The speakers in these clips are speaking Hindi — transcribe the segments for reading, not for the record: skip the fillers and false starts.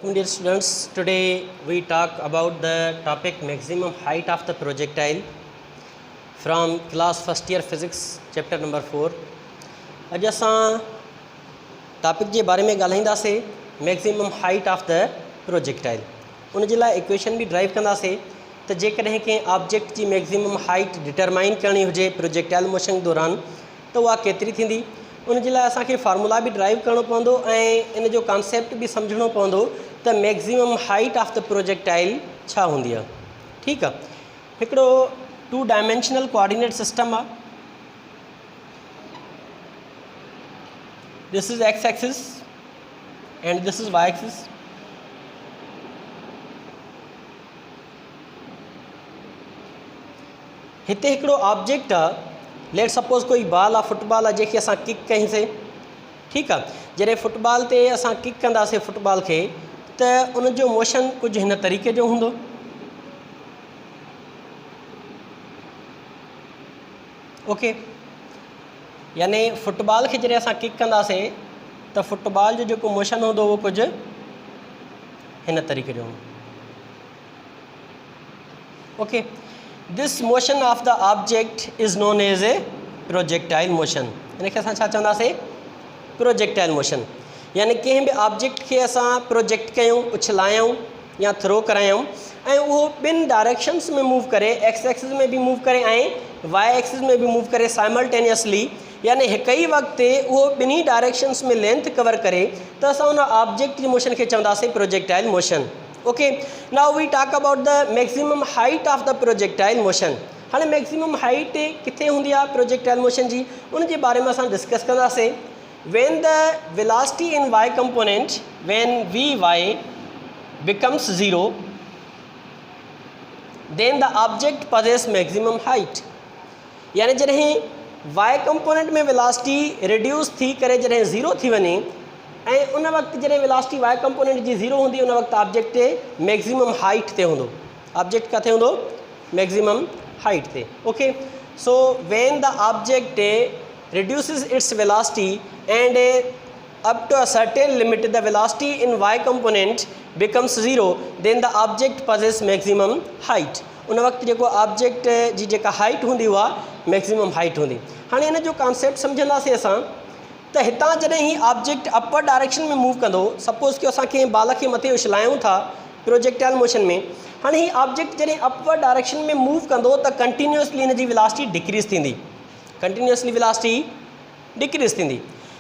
Welcome dear students. Today we talk about the topic maximum height of the projectile from class first year physics chapter number 4. अज असां टॉपिक के बारे में ॻाल्हाईंदासीं maximum height of the projectile. उन जे लाइ इक्वेशन भी ड्राइव कंदासीं त जेकॾहिं कंहिं ऑब्जेक्ट की मैक्सिमम हाइट डिटरमाइन करनी हुजे प्रोजेक्टाइल मोशन दौरान तो वह केतरी थींदी। उन जे लाइ असांखे फार्मूला भी ड्राइव करणो पवंदो ऐं इन जो कॉन्सेप्ट भी समझणो पवंदो त maximum height of the projectile छा हूंदी आहे। ठीकु आहे, हिकिड़ो 2 डायमेंशनल कोऑर्डिनेट सिस्टम आहे। This is x axis and this is y axis. हिते हिकिड़ो ऑब्जेक्ट आहे, लेट सपोज कोई बॉल आहे, फुटबॉल आहे जंहिंखे असां किक कईसीं। ठीकु आहे, जॾहिं फुटबॉल ते असां किक कंदासीं फुटबॉल खे त उन जो मोशन कुझु हिन तरीक़े जो हूंदो। ओके, यानी फुटबॉल खे जॾहिं असां किक कंदासीं त फुटबॉल जो जेको मोशन हूंदो उहो कुझु हिन तरीक़े जो हूंदो। Okay, this motion of the object is known as a projectile motion. इनखे असां छा चवंदासीं? Projectile motion. यानी कंहिं बि ऑब्जेक्ट खे असां प्रोजेक्ट कयूं, उछलायूं या थ्रो करायूं ऐं उहो ॿिनि डायरेक्शन्स में मूव करे, एक्स एक्सिस में भी मूव करे ऐं वाई एक्सिस में भी मूव करे साइमल्टेनियसली, यानी हिक ई वक्त ते उहो ॿिन्ही डायरेक्शन्स में लेंथ कवर करे त असां उन ऑब्जेक्ट जी मोशन खे चवंदासीं projectile motion. Okay, now we talk about the maximum height of the projectile motion. हाँ, मैक्सिमम हाइट किथे होंगी प्रोजेक्टाइल मोशन जी, उन जे बारे में असां डिस्कस कंदासीं। When the velocity in y component, when v y becomes 0, then the object passes maximum height. यानी जॾहिं वाई कंपोनेंट में वेलोसिटी रिड्यूस थी करे जॾहिं 0 थी वञे ऐं उन वक्त जॾहिं वेलोसिटी वाई कंपोनेंट जी 0 हूंदी, उन वक्त ऑब्जेक्ट मैक्सिमम हाइट ते हूंदो। ऑब्जेक्ट किथे हूंदो? मैक्सिमम हाइट ते। Okay, so when the object reduces its velocity and up to a certain limit the velocity in y component becomes 0, then the object possesses maximum height। उन वक्त जेको ऑब्जेक्ट जी जेका हाइट हूंदी उहा मैक्सिमम हाइट हूंदी। हाणे इन जो कॉन्सेप्ट सम्झंदासीं असां त हितां जॾहिं ही ऑब्जेक्ट अपर डायरेक्शन में मूव कंदो, सपोज कि असां कंहिं बाल खे मथे उछलायूं था प्रोजेक्टाइल मोशन में। हाणे ही ऑब्जेक्ट जॾहिं अपर डायरेक्शन में मूव कंदो त कंटिन्यूसली इन जी वेलोसिटी डिक्रीज़ थींदी, कंटिन्यूसली वेलोसिटी डिक्रीज़ थींदी।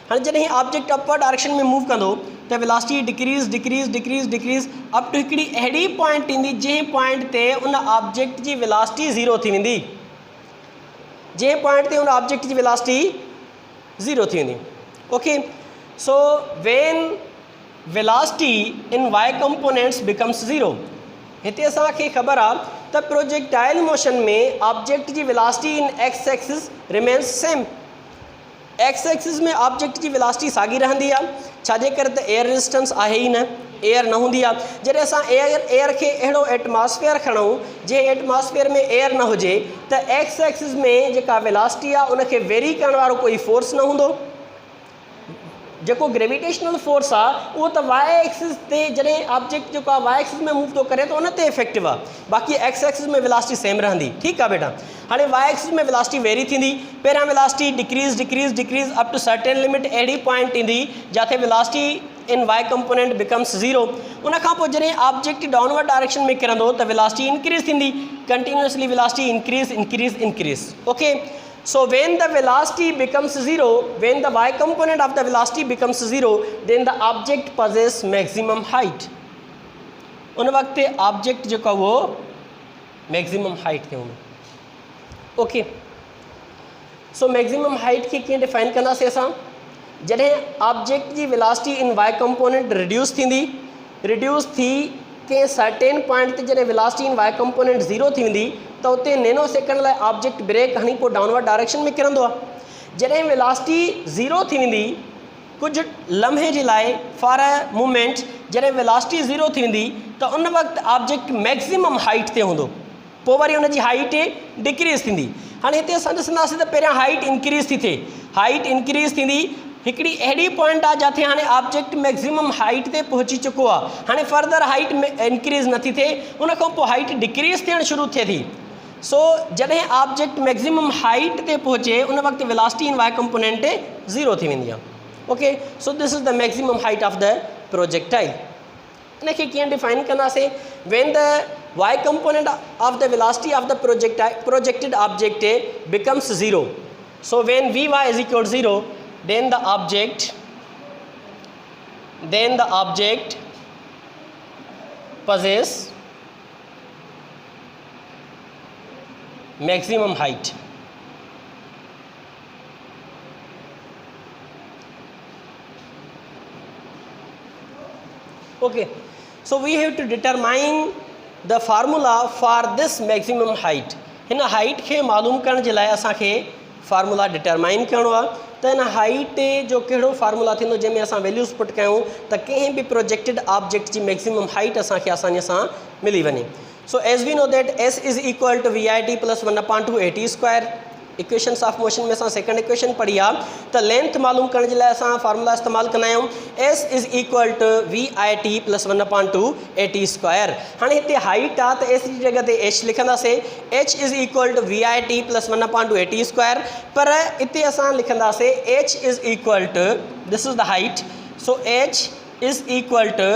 हाणे जॾहिं ऑब्जेक्ट अपर डायरेक्शन में मूव कंदो त velocity decrease decrease decrease decrease up to हिकिड़ी अहिड़ी पॉइंट ईंदी जंहिं पॉइंट ते उन ऑब्जेक्ट जी वेलोसिटी 0 थी वेंदी। जंहिं पॉइंट ते उन ऑब्जेक्ट जी वेलोसिटी 0 थी वेंदी। Okay, so when velocity in y components becomes 0, हिते असांखे ख़बर आहे त प्रोजेक्टाइल मोशन में ऑब्जेक्ट जी velocity in x axis remains same. X axis में ऑब्जेक्ट की वेलोसिटी साॻी रहंदी आहे, छाजे करे त एयर रेजिस्टेंस आहे ही न, एयर न हूंदी आहे। जॾहिं असां एयर खे अहिड़ो एटमॉस्फेयर खणूं जंहिं एटमॉस्फेयर में एयर न हुजे त एक्स एक्सिस में जेका वेलोसिटी आहे उनखे वेरी करण वारो कोई फोर्स न हूंदो। जेको ग्रेविटेशनल फोर्स आहे उहो त वाई एक्सिस ते जॾहिं ऑब्जेक्ट जेको आहे वाई एक्सिस में मूव थो करे त उन ते इफेक्टिव आहे, बाक़ी एक्स एक्सिस में वेलोसिटी सेम रहंदी। ठीकु आहे बेटा। हाणे वाई एक्सिस में वेलोसिटी वेरी थींदी, पहिरियां velocity decrease decrease decrease up to certain limit अहिड़ी पॉइंट ईंदी जिथे velocity in y component becomes 0। उन खां पोइ जॾहिं ऑब्जेक्ट डाउनवर्ड डायरेक्शन में किरंदो त वेलोसिटी इंक्रीज़ थींदी, continuously velocity increase increase increase. Okay, so when the velocity becomes 0, when the y component of the velocity becomes 0, then the object possesses maximum height। उन वक्त ऑब्जेक्ट जेको वो मैक्सिमम हाइट ते हूंदो। ओके, सो मैक्सिमम हाइट खे कीअं डिफाइन कंदासीं असां? जॾहिं ऑब्जेक्ट जी velocity in y component reduce थींदी, रिड्यूस थी कंहिं सर्टेन पॉइंट ते जॾहिं वेलोसिटी इन वाई कंपोनेंट 0 थी वेंदी त उते नैनो सेकंड लाइ ऑब्जेक्ट ब्रेक हणी पोइ डाउनवर्ड डायरेक्शन में किरंदो आहे। जॾहिं वेलोसिटी 0 थी वेंदी कुझु लम्हे जे लाइ फॉर अ मूमेंट, जॾहिं वेलोसिटी 0 थी वेंदी त उन वक्त ऑब्जेक्ट मैक्सिमम हाइट ते हूंदो, पोइ वरी उन जी हाइट डिक्रीज़ थींदी। हाणे हिते असां ॾिसंदासीं त पहिरियां हाइट इंक्रीज़ थी थिए, हाइट इंक्रीज़ थींदी, हिकिड़ी अहिड़ी पॉइंट आहे जिथे हाणे ऑब्जेक्ट मैक्सिमम हाइट ते पहुची चुको आहे, हाणे फर्दर हाइट में इंक्रीज़ नथी थिए, उन खां पोइ हाइट डिक्रीज़ थियणु शुरू थिए थी। सो जॾहिं ऑब्जेक्ट मैक्सिमम हाइट ते पहुचे उन वक़्तु वेलोसिटी इन वाई कंपोनेंट 0 थी वेंदी आहे। Okay, so this is the maximum height of the projectile. इनखे कीअं डिफाइन कंदासीं? When the y component of the velocity of the projected object becomes 0. So when Vy is equal to 0, then the object possess maximum height. Okay, so we have to determine the formula for this maximum height. हिन हाइट खे मालूम करण जे लाइ असांखे फार्मूला डिटरमाइन करिणो आहे। त हिन हाइट जो कहिड़ो फार्मूला थींदो जंहिंमें असां वैल्यूज़ पुट कयूं त कंहिं बि प्रोजेक्टेड ऑब्जेक्ट जी मैक्सिमम हाइट असांखे आसानीअ सां मिली वञे। So as we know that s is equal to VIT plus 1/2 AT²। Equations of motion में असां सेकेंड इक्वेशन पढ़ी आहे त लेंथ मालूम करण जे लाइ असां फार्मूला इस्तेमालु कंदा आहियूं s is equal to VIT plus 1/2 AT²। हाणे हिते हाइट आहे त एस जी जॻह ते एच लिखंदासीं, h is equal to VIT plus 1/2 AT², पर हिते असां लिखंदासीं h is equal to, this is the height, so h is equal to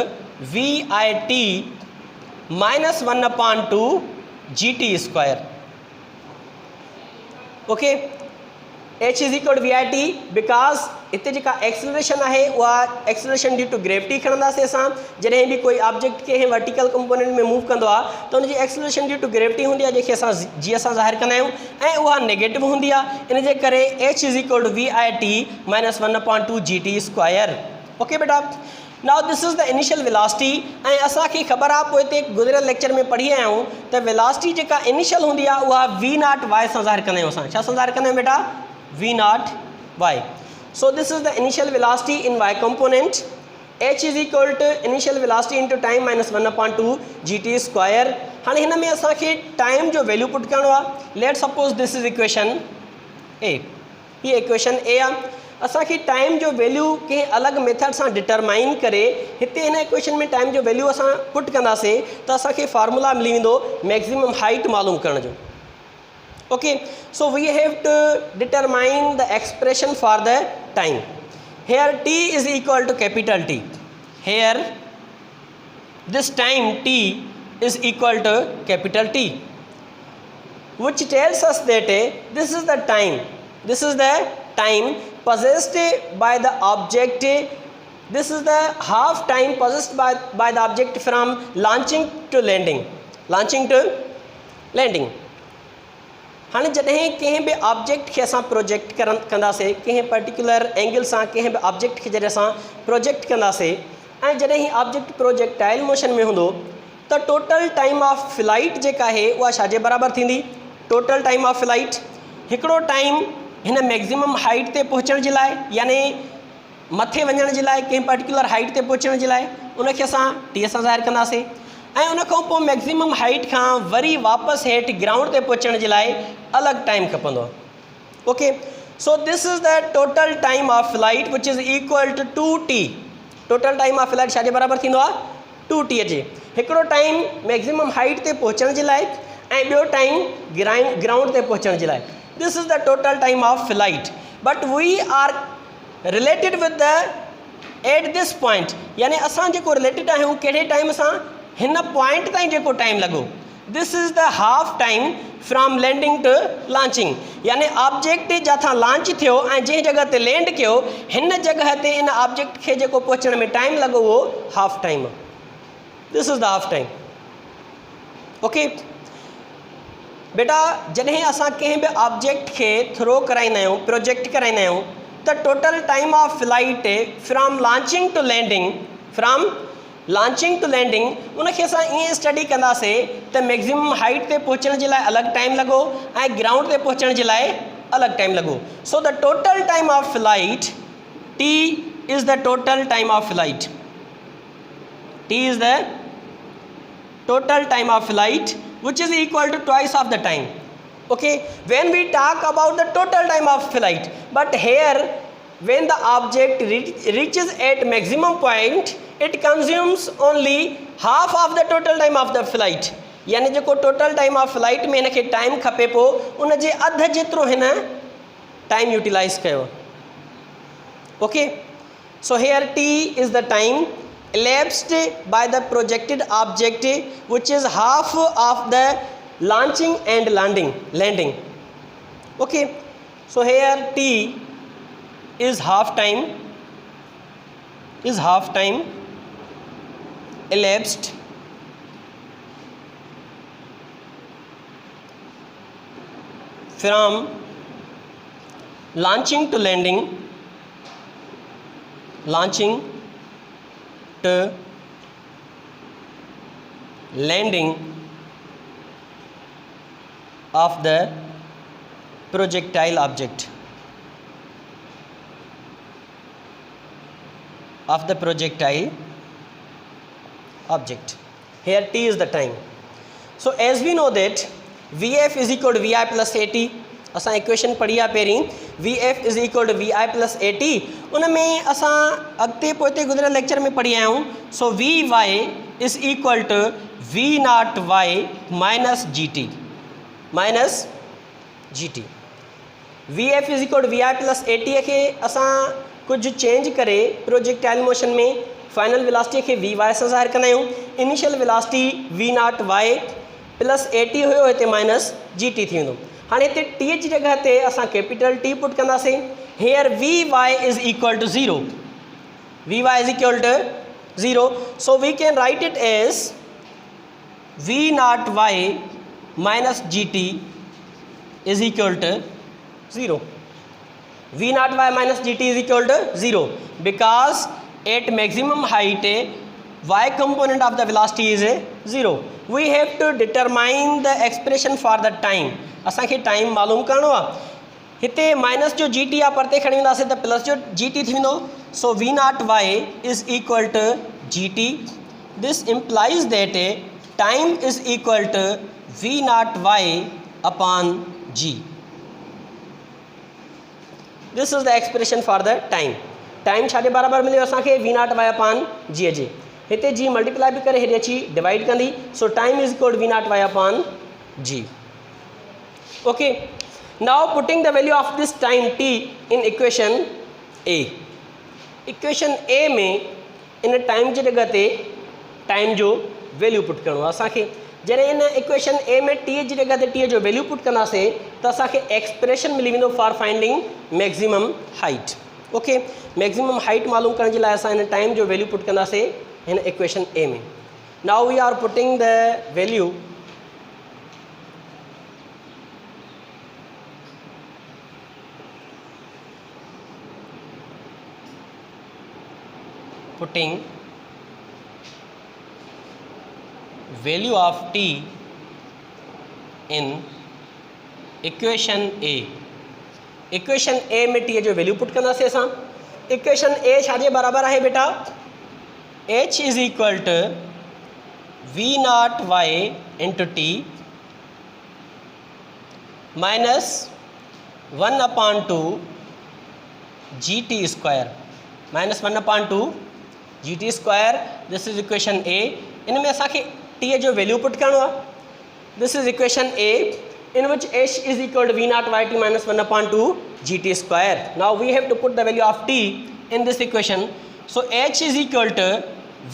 VIT minus 1/2 GT²। Okay, h is equal to VIT because हिते जेका एक्सेलरेशन आहे उहा एक्सेलरेशन ड्यू टू ग्रेविटी खणंदासीं असां। जॾहिं बि कोई ऑब्जेक्ट खे वर्टिकल कंपोनेंट में मूव कंदो आहे त उनजी एक्सेलरेशन ड्यू टू ग्रेविटी हूंदी आहे जंहिंखे असां जी असां ज़ाहिर कंदा आहियूं, ऐं उहा नेगेटिव हूंदी आहे। इन जे करे h is equal to VIT minus 1/2 GT²। Okay बेटा, now this is the initial velocity. ऐं असांखे ख़बर आहे पोइ हिते गुज़िरियल लेक्चर में पढ़ी आया आहियूं त वेलोसिटी जेका इनिशियल हूंदी आहे उहा V0y सां ज़ाहिर कंदा आहियूं। असां छा सां ज़ाहिर कंदा आहियूं बेटा? V0y। So this is the initial velocity in y component. h is equal to initial velocity into time minus 1/2 GT²। हाणे हिन में असांखे टाइम जो वैल्यू पुट करिणो आहे। Let suppose this is equation A, हीअ इक्वेशन ए आहे। असांखे टाइम जो वैल्यू कंहिं अलॻि मेथड सां डिटरमाइन करे हिते हिन इक्वेशन में टाइम जो वैल्यू असां पुट कंदासीं त असांखे फार्मूला मिली वेंदो मैक्सिमम हाइट मालूम करण जो। Okay, so we have to determine the expression for the time. Here t is equal to capital T। Here this time t is equal to capital T, which tells us that this is the time possessed by the object. This is the half time possessed by the object from launching to landing. हाणे जॾहिं कंहिं बि ऑब्जेक्ट खे असां प्रोजेक्ट कंदासीं, कंहिं पर्टिकुलर एंगल सां कंहिं बि ऑब्जेक्ट खे जॾहिं असां प्रोजेक्ट कंदासीं, ऐं जॾहिं ही ऑब्जेक्ट प्रोजेक्टाइल मोशन में हूंदो त टोटल टाइम ऑफ फ्लाइट जेका आहे उहा छाजे बराबरि थींदी? Total time of flight. हिकिड़ो टाइम हिन मैक्सिमम हाइट ते पहुचण जे लाइ, यानी मथे वञण जे लाइ, कंहिं पर्टिकुलर हाइट ते पहुचण जे लाइ उनखे असां T सां ज़ाहिर कंदासीं, ऐं उन खां पोइ मैक्सिमम हाइट खां वरी वापसि हेठि ग्राउंड ते पहुचण जे लाइ अलॻि टाइम खपंदो आहे। Okay, so this is the total time of flight which is equal to 2T। Total time of flight छाजे बराबरि थींदो आहे? 2T जे। हिकिड़ो टाइम मैक्सिमम हाइट ते पहुचण जे लाइ ऐं ॿियो टाइम ग्राउंड ते पहुचण जे लाइ। This is the total time of flight, but we are related with the at this point, यानी असां जेको रिलेटेड आहियूं कहिड़े टाइम सां? हिन पॉइंट ताईं जेको टाइम लॻो, this is the half time from landing to launching. यानी ऑब्जेक्ट जिथां लॉन्च थियो ऐं जंहिं जॻह ते लैंड कयो, हिन जॻह ते इन ऑब्जेक्ट खे जेको पहुचण में टाइम लॻो उहो हाफ टाइम आहे। This is the half time. Okay बेटा, जॾहिं असां कंहिं बि ऑब्जेक्ट खे थ्रो कराईंदा आहियूं, प्रोजेक्ट कराईंदा आहियूं, त total time of flight from launching to landing उनखे असां ईअं स्टडी कंदासीं त मैक्सिमम हाइट ते पहुचण जे लाइ अलॻि टाइम लॻो ऐं ग्राउंड ते पहुचण जे लाइ अलॻि टाइम लॻो। So the total time of flight T is the total time of flight. T is the total time of flight which is equal to twice of the time. Okay, when we talk about the total time of flight, but here when the object reaches at maximum point it consumes only half of the total time of the flight, यानी जो टोटल टाइम ऑफ फ्लाइट में इनके टाइम खपे पो उन जे अध जेतिरो हिन टाइम यूटिलाइज कयो. Okay, so here t is the time elapsed by the projected object which is half of the launching and landing. Okay, so here t is half time elapsed from launching to landing of the projectile object. Here t is the time. So as we know that Vf is equal to Vi plus At, असां इक्वेशन पढ़ी आहे पहिरीं, Vf is equal to Vi plus At. उन में असां अॻिते पोइ गुज़िरियल लेक्चर में पढ़ी आया आहियूं. सो Vy is equal to V naught y minus gt. Vf is equal to Vi plus At खे असां कुछ चेंज करे प्रोजेक्टाइल मोशन में फाइनल वेलोसिटी खे Vy सां ज़ाहिर कंदा आहियूं. Initial velocity V naught y plus At हुयो, हिते माइनस gt थी वेंदो. हाणे हिते टी जी जगह ते असां कैपिटल टी पुट कंदासीं. Here Vy is equal to 0. So we can write it as V naught y minus gt is equal to 0. V naught y minus gt is equal to 0 because at maximum height y component of the velocity is 0. We have to determine the expression for the time. असांखे टाइम मालूम करणो आहे. हिते माइनस जो जी टी आहे परते खणी वेंदासीं त प्लस जो जी टी थी वेंदो. So v not y is equal to g t. This implies that time is equal to v not y upon g. This is the expression for the time. Time छाजे बराबरि मिलियो असांखे v not y upon g जे. हिते जी मल्टीप्लाई बि करे हेॾे अची डिवाइड कंदी. So time is equal to v not y upon g. Okay, now putting the value of this time t in equation A. Equation A में इन टाइम जी जगह ते टाइम जो वैल्यू पुट करणो आहे असांखे. जॾहिं इन इक्वेशन A में टी जी जगह ते टी जो वैल्यू पुट कंदासीं त असांखे एक्सप्रेशन मिली वेंदो for finding maximum height. Okay, maximum height मालूम करण जे लाइ असां इन टाइम जो वैल्यू पुट कंदासीं हिन इक्वेशन A में. Now we are putting the value putting value of t in equation A. Equation A में t जो वैल्यू पुट कंदासीं असां. इक्वेशन A छाजे बराबरि आहे बेटा? h is equal to v not y into t minus 1/2 gt square -1/2 gt square. This is equation A. इन में असांखे t जो वैल्यू पुट करणो आहे. This is equation A in which h is equal to v naught yt minus 1/2 gt square. Now we have to put the value of t in this equation. So h is equal to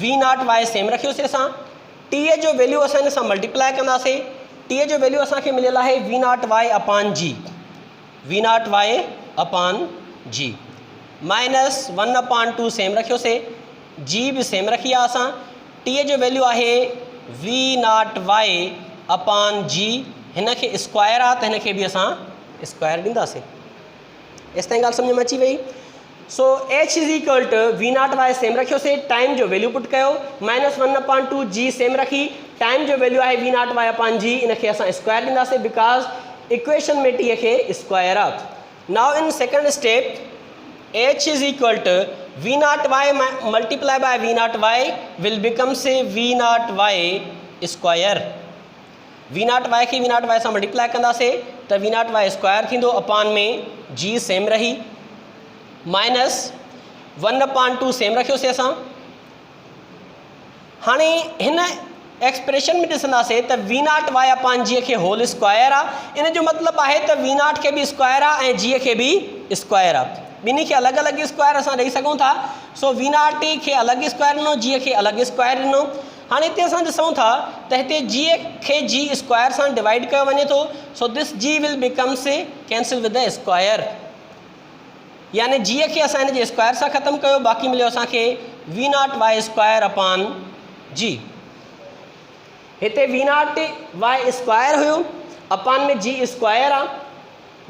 v naught y same रखियोसीं असां. t जो वैल्यू असां इन सां मल्टीप्लाई कंदासीं. t जो वैल्यू असांखे मिलियल आहे v naught y upon g. v naught y upon g minus 1/2 same रखियोसीं. जी भी सेम रखी आहे असां. टी जो वैल्यू आहे v not y upon g. हिन खे स्क्वायर आहे त हिन खे बि असां स्क्वायर ॾींदासीं. एसि ताईं ॻाल्हि सम्झ में अची वई. So h is equal to v not y same रखियोसीं. टाइम जो वैल्यू पुट कयो. -1/2 जी सेम रखी. टाइम जो वैल्यू आहे v not y upon g. इन खे असां स्क्वायर ॾींदासीं बिकॉज इक्वेशन में टी खे स्क्वायर आहे. Now in second step h is equal to v naught y multiply by v naught y will become say v naught y square. v naught y खे v naught y सां मल्टीप्लाई कंदासीं त v naught y स्क्वायर थींदो. अपॉन में g सेम रही. माइनस 1/2 सेम रखियोसीं असां। हाणे हिन एक्सप्रेशन में ॾिसंदासीं त V0y/g खे होल स्क्वायर आहे। इन जो मतिलबु आहे त V0 खे बि स्क्वायर आहे ऐं g खे बि स्क्वायर आहे। ॿिन्ही खे अलॻि अलॻि स्क्वायर असां ॾेई सघूं था। सो V0 खे अलॻि स्क्वायर ॾिनो, g खे अलॻि स्क्वायर ॾिनो। हाणे हिते असां ॾिसूं था त हिते g खे g स्क्वायर सां डिवाइड कयो वञे थो। So this g will becomes cancel with the square, यानी g खे असां हिन जे स्क्वायर सां ख़तमु कयो, बाक़ी मिलियो असांखे V0y/g। हिते V0y² हुयो, अपान में g स्क्वायर आहे।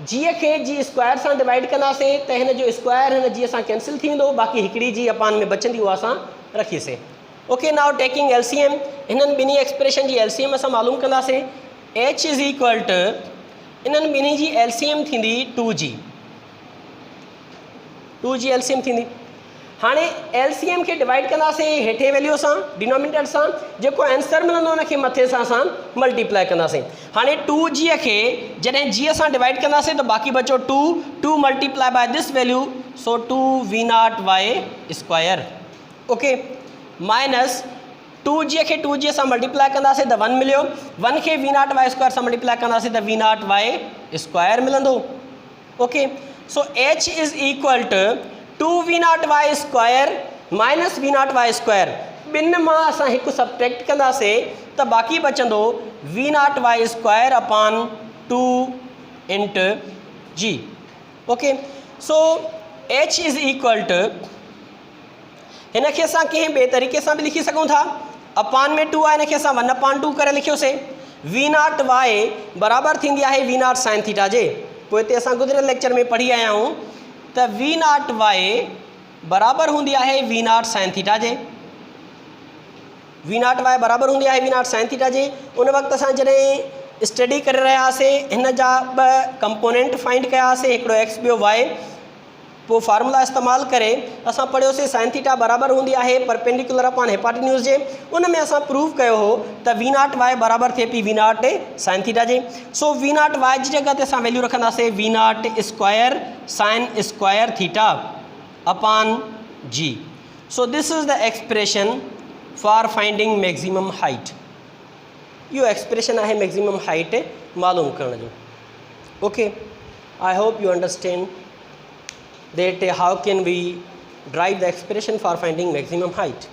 g खे g स्क्वायर सां डिवाइड कंदासीं त हिन जो स्क्वायर हिन g सां कैंसिल थी वेंदो, बाक़ी हिकिड़ी g अपान में बचंदी उहा असां रखीसीं। ओके, नाउ टेकिंग LCM, हिननि ॿिन्ही एक्सप्रेशन जी LCM असां मालूम कंदासीं। h इज़ इक्वल टू, इन्हनि ॿिन्ही जी LCM थींदी 2g, 2g LCM थींदी। हाणे LCM खे डिवाइड कंदासीं हेठे वैल्यू सां, डिनोमिनेटर सां, जेको आंसर मिलंदो उनखे मथे सां असां मल्टीप्लाई कंदासीं। हाणे 2g खे जॾहिं g सां डिवाइड कंदासीं त बाक़ी बचो 2 multiply by this value, so 2V0y²। Okay, minus 2g खे 2g सां मल्टीप्लाई कंदासीं त 1 मिलियो, 1 खे V0y² सां मल्टीप्लाई कंदासीं त V0y² मिलंदो। Okay, so h is equal to 2V0y² minus V0y²। ॿिनि मां असां हिकु सबट्रैक्ट कंदासीं त बाक़ी बचंदो V0y² upon 2 into g। Okay, so h is equal to, हिन खे असां कंहिं ॿिए तरीक़े सां बि लिखी सघूं था। अपान में 2 आहे, हिन खे असां 1/2 करे लिखियोसीं। V0y बराबरि थींदी आहे V0 साइन थीटा जे। पोइ हिते असां गुज़िरियल लेक्चर में पढ़ी आया आहियूं त V0y बराबरि हूंदी आहे V0 साइन थीटा जे। V0y बराबरि हूंदी आहे V0 साइन थीटा जे। उन वक़्तु असां जॾहिं स्टडी करे रहियासीं, हिन जा ॿ कंपोनेंट फाइंड कयासीं, हिकिड़ो x ॿियो y। पोइ फार्मूला इस्तेमालु करे असां पढ़ियोसीं साइन थीटा बराबरि हूंदी आहे परपेंडिकुलर अपॉन हिपाटिन्यूज़ जे। उन में असां प्रूव कयो हो त V0y बराबरि थिए पई V0 साइन थीटा जे। सो V0y जी जॻह ते असां वैल्यू रखंदासीं V0² साइन² theta upon g। So this is the expression for finding maximum height. इहो एक्सप्रेशन आहे मैक्सिमम हाइट मालूम करण जो। Okay, I hope you understand that how can we derive the expression for finding maximum height.